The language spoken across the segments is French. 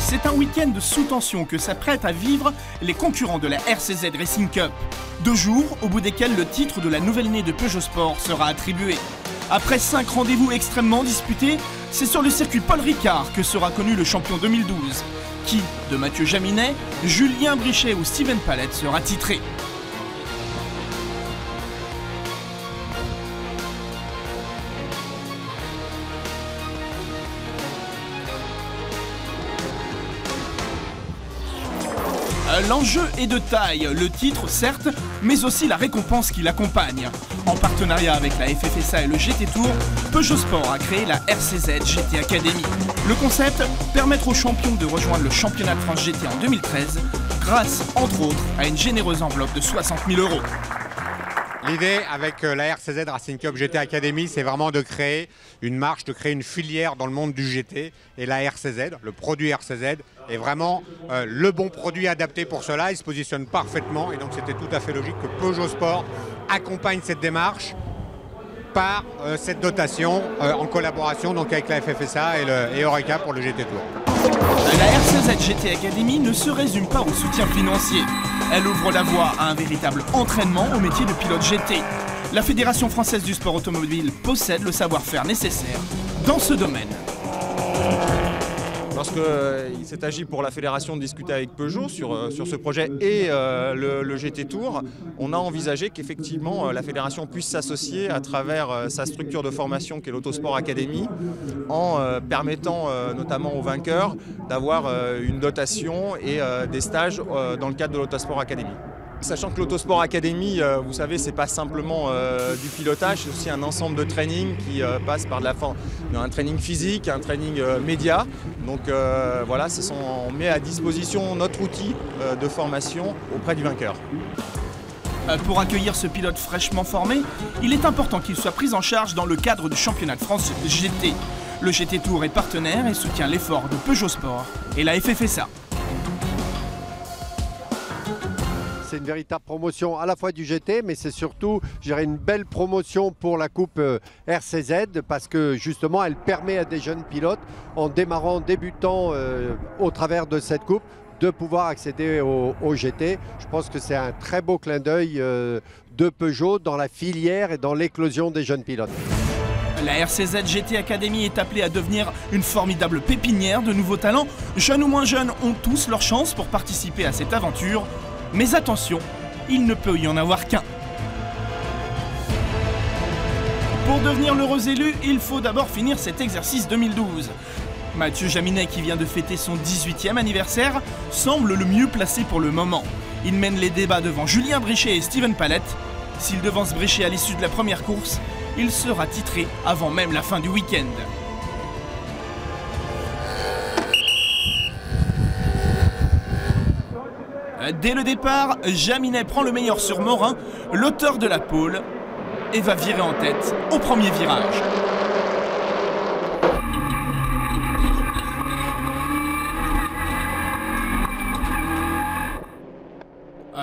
C'est un week-end sous tension que s'apprêtent à vivre les concurrents de la RCZ Racing Cup. 2 jours au bout desquels le titre de la nouvelle-née de Peugeot Sport sera attribué. Après 5 rendez-vous extrêmement disputés, c'est sur le circuit Paul Ricard que sera connu le champion 2012. Qui, de Mathieu Jaminet, Julien Brichet ou Steven Palette sera titré. L'enjeu est de taille, le titre certes, mais aussi la récompense qui l'accompagne. En partenariat avec la FFSA et le GT Tour, Peugeot Sport a créé la RCZ GT Academy. Le concept, permettre aux champions de rejoindre le championnat de France GT en 2013, grâce, entre autres, à une généreuse enveloppe de 60 000 €. L'idée avec la RCZ Racing Cup GT Academy, c'est vraiment de créer une marche, de créer une filière dans le monde du GT. Et la RCZ, le produit RCZ, est vraiment le bon produit adapté pour cela. Il se positionne parfaitement et donc c'était tout à fait logique que Peugeot Sport accompagne cette démarche par cette dotation en collaboration donc avec la FFSA et Eureka pour le GT Tour. La RCZ GT Academy ne se résume pas au soutien financier. Elle ouvre la voie à un véritable entraînement au métier de pilote GT. La Fédération française du sport automobile possède le savoir-faire nécessaire dans ce domaine. Lorsqu'il s'est agi pour la fédération de discuter avec Peugeot sur ce projet et le GT Tour, on a envisagé qu'effectivement la fédération puisse s'associer à travers sa structure de formation qui est l'Autosport Academy en permettant notamment aux vainqueurs d'avoir une dotation et des stages dans le cadre de l'Autosport Academy. Sachant que l'Autosport Academy, vous savez, c'est pas simplement du pilotage, c'est aussi un ensemble de training qui passe par un training physique, un training média. Donc voilà, on met à disposition notre outil de formation auprès du vainqueur. Pour accueillir ce pilote fraîchement formé, il est important qu'il soit pris en charge dans le cadre du championnat de France GT. Le GT Tour est partenaire et soutient l'effort de Peugeot Sport et la FFSA. C'est une véritable promotion à la fois du GT, mais c'est surtout, je dirais, une belle promotion pour la coupe RCZ parce que justement, elle permet à des jeunes pilotes, en débutant au travers de cette coupe, de pouvoir accéder au GT. Je pense que c'est un très beau clin d'œil de Peugeot dans la filière et dans l'éclosion des jeunes pilotes. La RCZ GT Academy est appelée à devenir une formidable pépinière de nouveaux talents. Jeunes ou moins jeunes ont tous leur chance pour participer à cette aventure. Mais attention, il ne peut y en avoir qu'un. Pour devenir l'heureux élu, il faut d'abord finir cet exercice 2012. Mathieu Jaminet, qui vient de fêter son 18e anniversaire, semble le mieux placé pour le moment. Il mène les débats devant Julien Brichet et Steven Palette. S'il devance Brichet à l'issue de la première course, il sera titré avant même la fin du week-end. Dès le départ, Jaminet prend le meilleur sur Morin, l'auteur de la pole, et va virer en tête au premier virage.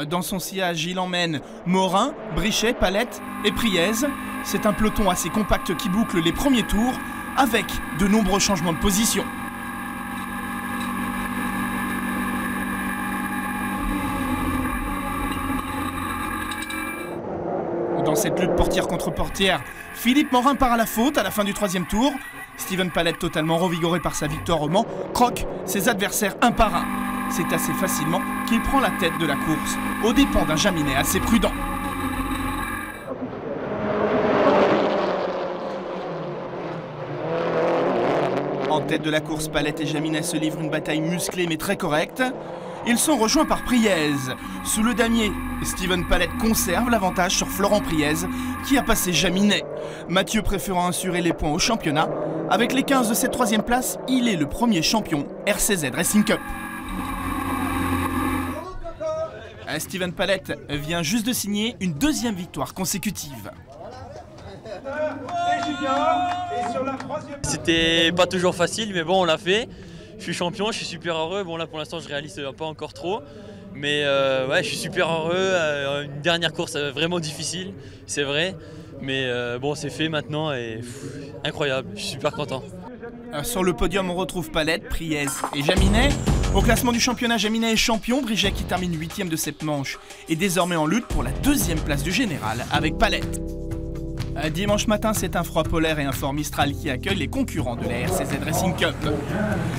Dans son sillage, il emmène Morin, Brichet, Palette et Priez. C'est un peloton assez compact qui boucle les premiers tours, avec de nombreux changements de position. Dans cette lutte portière contre portière, Philippe Morin part à la faute à la fin du 3e tour. Steven Palette, totalement revigoré par sa victoire au Mans, croque ses adversaires un par un. C'est assez facilement qu'il prend la tête de la course, aux dépens d'un Jaminet assez prudent. En tête de la course, Palette et Jaminet se livrent une bataille musclée mais très correcte. Ils sont rejoints par Priez. Sous le damier, Steven Palette conserve l'avantage sur Florent Priez, qui a passé Jaminet. Mathieu préférant assurer les points au championnat. Avec les 15 de cette 3e place, il est le premier champion RCZ Racing Cup. Steven Palette vient juste de signer une 2e victoire consécutive. C'était pas toujours facile, mais bon, on l'a fait. Je suis champion, je suis super heureux. Bon, là pour l'instant, je réalise pas encore trop. Mais ouais, je suis super heureux. Une dernière course vraiment difficile, c'est vrai. Mais bon, c'est fait maintenant et incroyable, je suis super content. Sur le podium, on retrouve Palette, Priez et Jaminet. Au classement du championnat, Jaminet est champion, Brichet qui termine 8e de cette manche est désormais en lutte pour la 2e place du général avec Palette. Dimanche matin, c'est un froid polaire et un fort Mistral qui accueillent les concurrents de la RCZ Racing Cup.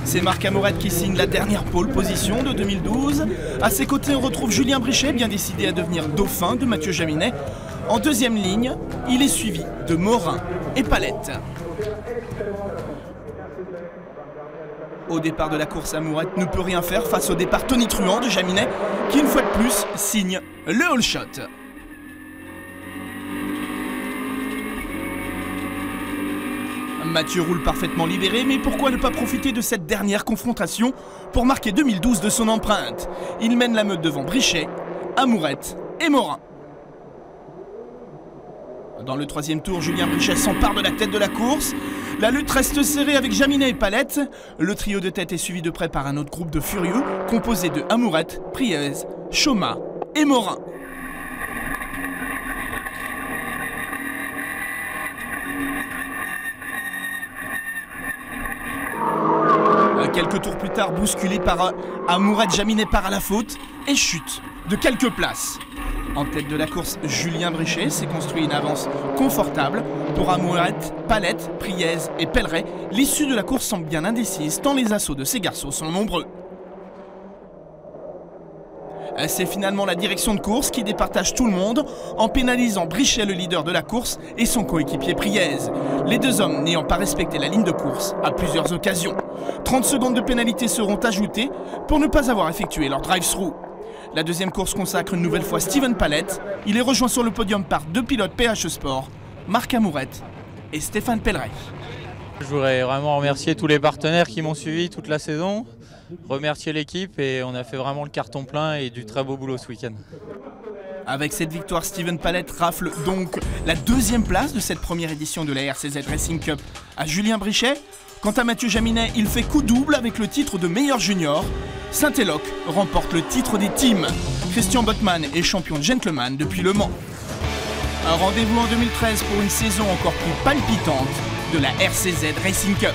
C'est Marc Amourette qui signe la dernière pole position de 2012. À ses côtés, on retrouve Julien Brichet, bien décidé à devenir dauphin de Mathieu Jaminet. En 2e ligne, il est suivi de Morin et Palette. Au départ de la course, Amourette ne peut rien faire face au départ tonitruant de Jaminet, qui une fois de plus signe le all shot. Mathieu roule parfaitement libéré, mais pourquoi ne pas profiter de cette dernière confrontation pour marquer 2012 de son empreinte? Il mène la meute devant Brichet, Amourette et Morin. Dans le 3e tour, Julien Brichet s'empare de la tête de la course. La lutte reste serrée avec Jaminet et Palette. Le trio de tête est suivi de près par un autre groupe de furieux, composé de Amourette, Priez, Choma et Morin. Quelques tours plus tard, bousculé par Amourette, Jaminet part à la faute et chute de quelques places. En tête de la course, Julien Brichet s'est construit une avance confortable. Pour Amourette, Palette, Priez et Pelleret, l'issue de la course semble bien indécise tant les assauts de ces garçons sont nombreux. C'est finalement la direction de course qui départage tout le monde en pénalisant Brichet, le leader de la course, et son coéquipier Priez. Les deux hommes n'ayant pas respecté la ligne de course à plusieurs occasions. 30 secondes de pénalité seront ajoutées pour ne pas avoir effectué leur drive-through. La 2e course consacre une nouvelle fois Steven Palette. Il est rejoint sur le podium par 2 pilotes PHE Sport, Marc Amourette et Stéphane Pelleret. Je voudrais vraiment remercier tous les partenaires qui m'ont suivi toute la saison, remercier l'équipe et on a fait vraiment le carton plein et du très beau boulot ce week-end. Avec cette victoire, Steven Palette rafle donc la 2e place de cette première édition de la RCZ Racing Cup à Julien Brichet. Quant à Mathieu Jaminet, il fait coup double avec le titre de meilleur junior. Saint-Éloque remporte le titre des teams. Christian Bottmann est champion gentleman depuis Le Mans. Un rendez-vous en 2013 pour une saison encore plus palpitante de la RCZ Racing Cup.